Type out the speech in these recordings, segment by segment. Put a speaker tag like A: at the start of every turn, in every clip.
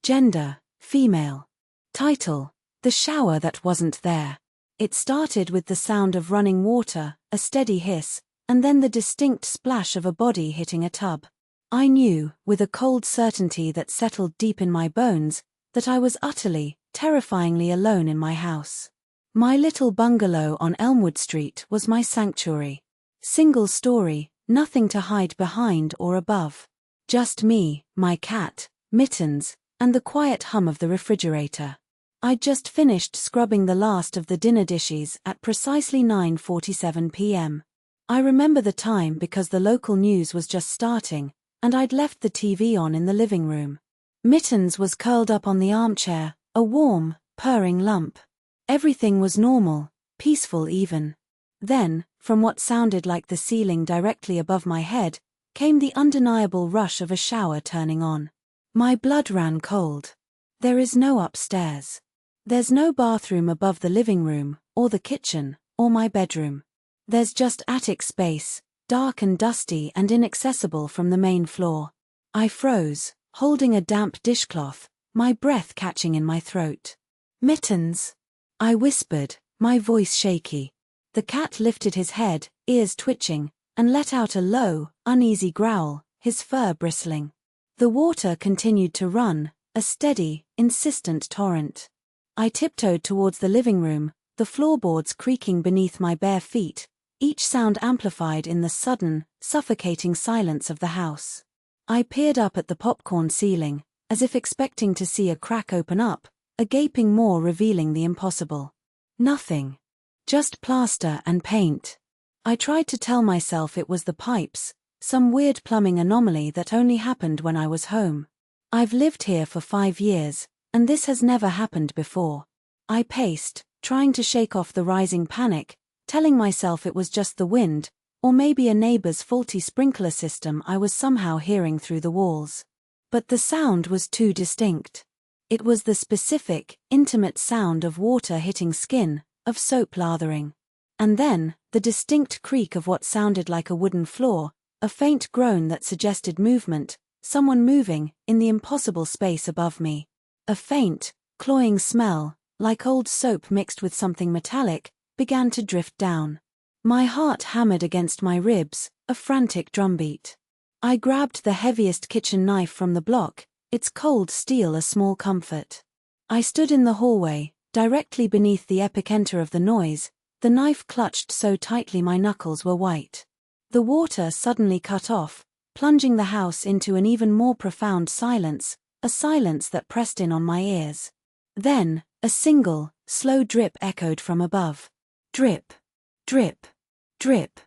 A: Gender, female. Title, The Shower That Wasn't There. It started with the sound of running water, a steady hiss, and then the distinct splash of a body hitting a tub. I knew, with a cold certainty that settled deep in my bones, that I was utterly, terrifyingly alone in my house. My little bungalow on Elmwood Street was my sanctuary. Single story, nothing to hide behind or above. Just me, my cat, Mittens, and the quiet hum of the refrigerator. I'd just finished scrubbing the last of the dinner dishes at precisely 9:47 p.m. I remember the time because the local news was just starting, and I'd left the TV on in the living room. Mittens was curled up on the armchair, a warm, purring lump. Everything was normal, peaceful even. Then, from what sounded like the ceiling directly above my head, came the undeniable rush of a shower turning on. My blood ran cold. There is no upstairs. There's no bathroom above the living room, or the kitchen, or my bedroom. There's just attic space, dark and dusty and inaccessible from the main floor. I froze, holding a damp dishcloth, my breath catching in my throat. "Mittens," I whispered, my voice shaky. The cat lifted his head, ears twitching, and let out a low, uneasy growl, his fur bristling. The water continued to run, a steady, insistent torrent. I tiptoed towards the living room, the floorboards creaking beneath my bare feet, each sound amplified in the sudden, suffocating silence of the house. I peered up at the popcorn ceiling, as if expecting to see a crack open up, a gaping maw revealing the impossible. Nothing. Just plaster and paint. I tried to tell myself it was the pipes, some weird plumbing anomaly that only happened when I was home. I've lived here for 5 years, and this has never happened before. I paced, trying to shake off the rising panic, telling myself it was just the wind, or maybe a neighbor's faulty sprinkler system I was somehow hearing through the walls. But the sound was too distinct. It was the specific, intimate sound of water hitting skin, of soap lathering. And then, the distinct creak of what sounded like a wooden floor, a faint groan that suggested movement, someone moving, in the impossible space above me. A faint, cloying smell, like old soap mixed with something metallic, began to drift down. My heart hammered against my ribs, a frantic drumbeat. I grabbed the heaviest kitchen knife from the block, its cold steel a small comfort. I stood in the hallway, directly beneath the epicenter of the noise, the knife clutched so tightly my knuckles were white. The water suddenly cut off, plunging the house into an even more profound silence, a silence that pressed in on my ears. Then, a single, slow drip echoed from above. Drip. Drip. Drip.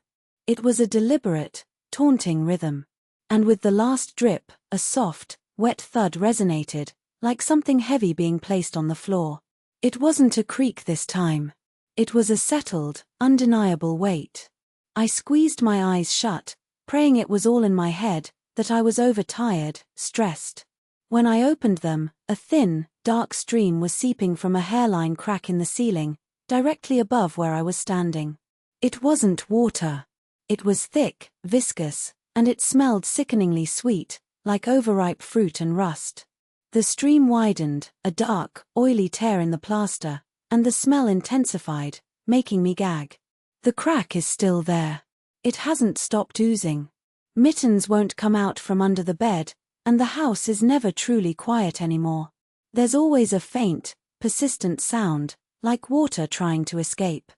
A: It was a deliberate, taunting rhythm. And with the last drip, a soft, wet thud resonated, like something heavy being placed on the floor. It wasn't a creak this time. It was a settled, undeniable weight. I squeezed my eyes shut, praying it was all in my head, that I was overtired, stressed. When I opened them, a thin, dark stream was seeping from a hairline crack in the ceiling, directly above where I was standing. It wasn't water. It was thick, viscous, and it smelled sickeningly sweet, like overripe fruit and rust. The stream widened, a dark, oily tear in the plaster, and the smell intensified, making me gag. The crack is still there. It hasn't stopped oozing. Mittens won't come out from under the bed, and the house is never truly quiet anymore. There's always a faint, persistent sound, like water trying to escape.